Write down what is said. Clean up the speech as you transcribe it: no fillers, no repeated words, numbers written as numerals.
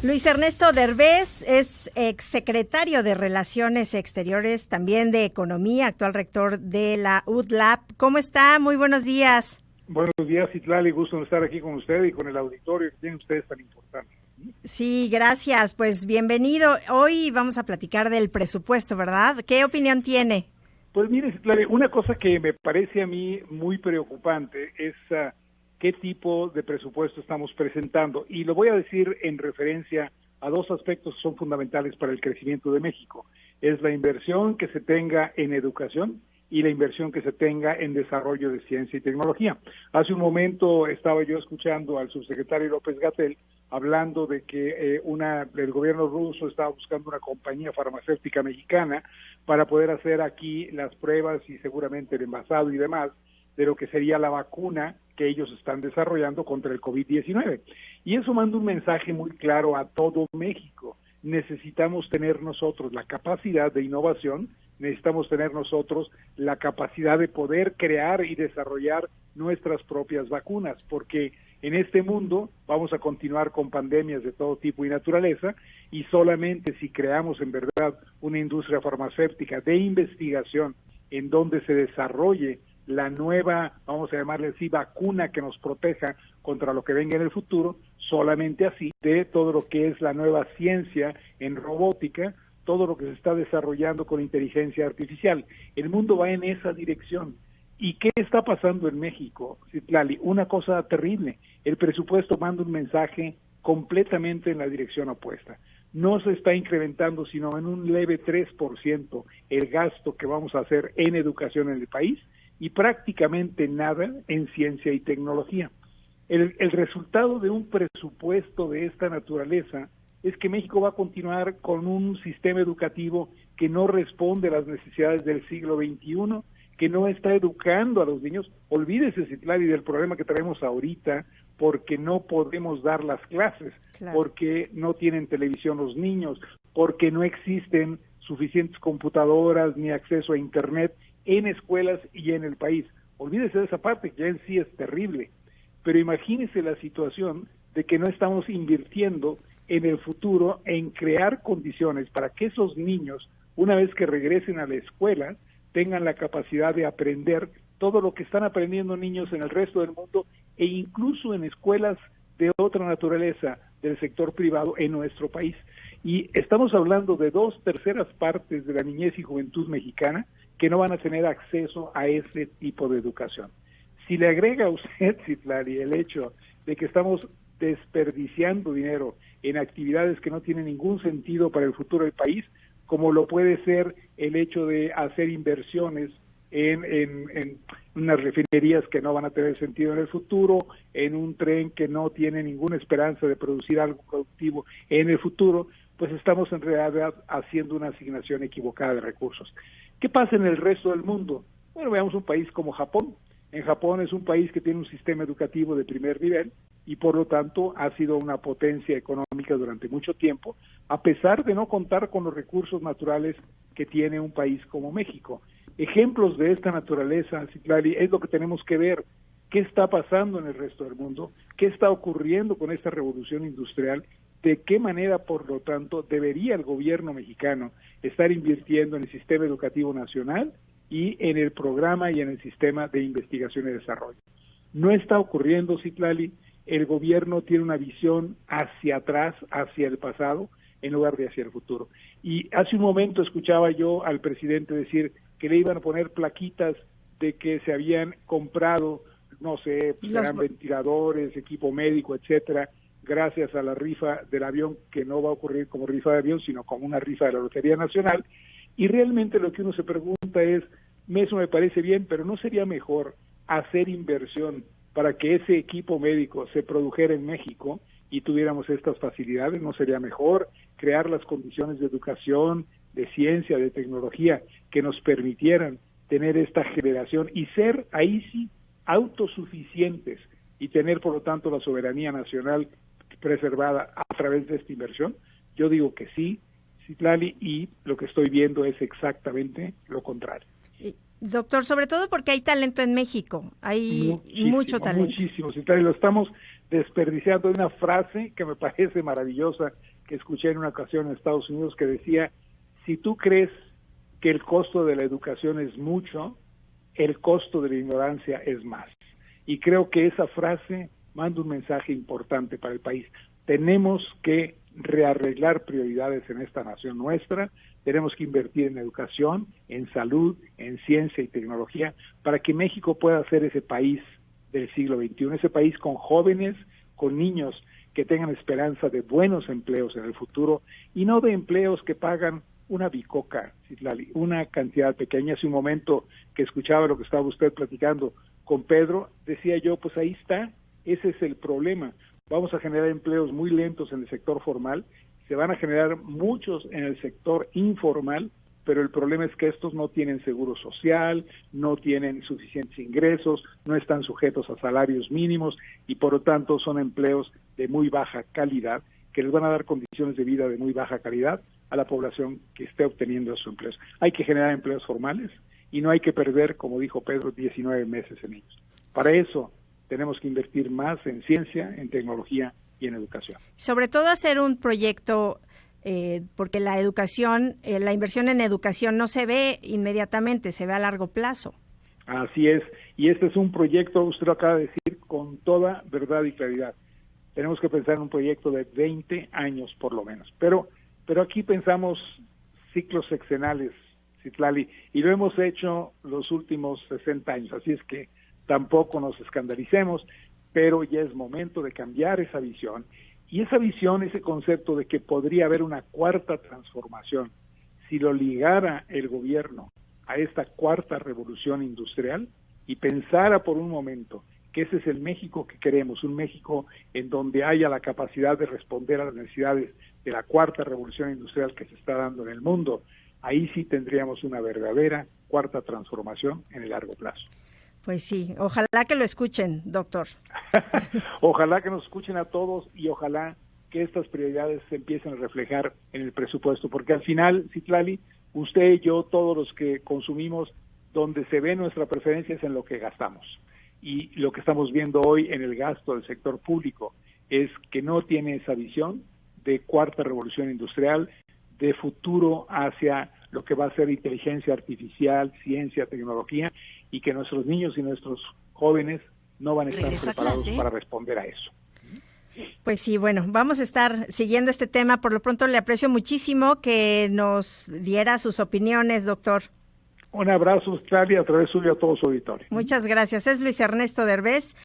Luis Ernesto Derbez es exsecretario de Relaciones Exteriores, también de Economía, actual rector de la UDLAP. ¿Cómo está? Muy buenos días. Buenos días, Citlali, gusto de estar aquí con usted y con el auditorio que tienen ustedes tan importante. Sí, gracias, pues bienvenido. Hoy vamos a platicar del presupuesto, ¿verdad? ¿Qué opinión tiene? Pues mire, Citlali, una cosa que me parece a mí muy preocupante es qué tipo de presupuesto estamos presentando. Y lo voy a decir en referencia a dos aspectos que son fundamentales para el crecimiento de México. Es la inversión que se tenga en educación y la inversión que se tenga en desarrollo de ciencia y tecnología. Hace un momento estaba yo escuchando al subsecretario López-Gatell hablando de que el gobierno ruso estaba buscando una compañía farmacéutica mexicana para poder hacer aquí las pruebas y seguramente el envasado y demás de lo que sería la vacuna que ellos están desarrollando contra el COVID-19. Y eso manda un mensaje muy claro a todo México. Necesitamos tener nosotros la capacidad de innovación, necesitamos tener nosotros la capacidad de poder crear y desarrollar nuestras propias vacunas, porque en este mundo vamos a continuar con pandemias de todo tipo y naturaleza, y solamente si creamos en verdad una industria farmacéutica de investigación en donde se desarrolle la nueva, vamos a llamarle así, vacuna que nos proteja contra lo que venga en el futuro, solamente así, de todo lo que es la nueva ciencia en robótica, todo lo que se está desarrollando con inteligencia artificial. El mundo va en esa dirección. ¿Y qué está pasando en México, Citlali? Una cosa terrible. El presupuesto manda un mensaje completamente en la dirección opuesta. No se está incrementando, sino en un leve 3% el gasto que vamos a hacer en educación en el país, y prácticamente nada en ciencia y tecnología. El resultado de un presupuesto de esta naturaleza es que México va a continuar con un sistema educativo que no responde a las necesidades del siglo XXI, que no está educando a los niños. Olvídese, Citlali, del problema que traemos ahorita, porque no podemos dar las clases, claro, porque no tienen televisión los niños, porque no existen suficientes computadoras ni acceso a Internet en escuelas y en el país. Olvídese de esa parte, que ya en sí es terrible, pero imagínese la situación de que no estamos invirtiendo en el futuro en crear condiciones para que esos niños, una vez que regresen a la escuela, tengan la capacidad de aprender todo lo que están aprendiendo niños en el resto del mundo e incluso en escuelas de otra naturaleza del sector privado en nuestro país. Y estamos hablando de 2/3 partes de la niñez y juventud mexicana que no van a tener acceso a ese tipo de educación. Si le agrega a usted, Citlali, el hecho de que estamos desperdiciando dinero en actividades que no tienen ningún sentido para el futuro del país, como lo puede ser el hecho de hacer inversiones en unas refinerías que no van a tener sentido en el futuro, en un tren que no tiene ninguna esperanza de producir algo productivo en el futuro, pues estamos en realidad haciendo una asignación equivocada de recursos. ¿Qué pasa en el resto del mundo? Bueno, veamos un país como Japón. En Japón es un país que tiene un sistema educativo de primer nivel y por lo tanto ha sido una potencia económica durante mucho tiempo, a pesar de no contar con los recursos naturales que tiene un país como México. Ejemplos de esta naturaleza, Citlali, es lo que tenemos que ver. ¿Qué está pasando en el resto del mundo? ¿Qué está ocurriendo con esta revolución industrial? ¿De qué manera, por lo tanto, debería el gobierno mexicano estar invirtiendo en el sistema educativo nacional y en el programa y en el sistema de investigación y desarrollo? No está ocurriendo, Citlali. El gobierno tiene una visión hacia atrás, hacia el pasado, en lugar de hacia el futuro. Y hace un momento escuchaba yo al presidente decir que le iban a poner plaquitas de que se habían comprado, no sé, serán ventiladores, equipo médico, etcétera, gracias a la rifa del avión, que no va a ocurrir como rifa de avión, sino como una rifa de la Lotería Nacional. Y realmente lo que uno se pregunta es, eso me parece bien, pero ¿no sería mejor hacer inversión para que ese equipo médico se produjera en México y tuviéramos estas facilidades? ¿No sería mejor crear las condiciones de educación, de ciencia, de tecnología que nos permitieran tener esta generación y ser ahí sí autosuficientes y tener por lo tanto la soberanía nacional preservada a través de esta inversión? Yo digo que sí, Citlali, y lo que estoy viendo es exactamente lo contrario. Doctor, sobre todo porque hay talento en México, hay mucho talento. Muchísimo, Citlali, lo estamos desperdiciando una frase que me parece maravillosa, que escuché en una ocasión en Estados Unidos, que decía: si tú crees que el costo de la educación es mucho, el costo de la ignorancia es más. Y creo que esa frase manda un mensaje importante para el país. Tenemos que rearreglar prioridades en esta nación nuestra, tenemos que invertir en educación, en salud, en ciencia y tecnología, para que México pueda ser ese país del siglo XXI, ese país con jóvenes, con niños que tengan esperanza de buenos empleos en el futuro y no de empleos que pagan una bicoca, Citlali, una cantidad pequeña. Hace un momento que escuchaba lo que estaba usted platicando con Pedro, decía yo, pues ahí está, ese es el problema. Vamos a generar empleos muy lentos en el sector formal, se van a generar muchos en el sector informal, pero el problema es que estos no tienen seguro social, no tienen suficientes ingresos, no están sujetos a salarios mínimos y por lo tanto son empleos de muy baja calidad, que les van a dar condiciones de vida de muy baja calidad a la población que esté obteniendo esos empleos. Hay que generar empleos formales y no hay que perder, como dijo Pedro, 19 meses en ellos. Para eso tenemos que invertir más en ciencia, en tecnología y en educación. Sobre todo hacer un proyecto, porque la educación, la inversión en educación no se ve inmediatamente, se ve a largo plazo. Así es, y este es un proyecto, usted lo acaba de decir, con toda verdad y claridad. Tenemos que pensar en un proyecto de 20 años por lo menos, pero aquí pensamos ciclos sexenales, Citlali, y lo hemos hecho los últimos 60 años, así es que tampoco nos escandalicemos, pero ya es momento de cambiar esa visión, y esa visión, ese concepto de que podría haber una cuarta transformación, si lo ligara el gobierno a esta cuarta revolución industrial y pensara por un momento que ese es el México que queremos, un México en donde haya la capacidad de responder a las necesidades de la cuarta revolución industrial que se está dando en el mundo, ahí sí tendríamos una verdadera cuarta transformación en el largo plazo. Pues sí, ojalá que lo escuchen, doctor. Ojalá que nos escuchen a todos y ojalá que estas prioridades se empiecen a reflejar en el presupuesto, porque al final, Citlali, usted y yo, todos los que consumimos, donde se ve nuestra preferencia es en lo que gastamos. Y lo que estamos viendo hoy en el gasto del sector público es que no tiene esa visión de cuarta revolución industrial, de futuro hacia lo que va a ser inteligencia artificial, ciencia, tecnología, y que nuestros niños y nuestros jóvenes no van a estar preparados para responder a eso. Pues sí, bueno, vamos a estar siguiendo este tema. Por lo pronto le aprecio muchísimo que nos diera sus opiniones, doctor. Un abrazo, Australia, a través suyo a todo su auditorio. Muchas gracias. Es Luis Ernesto Derbez,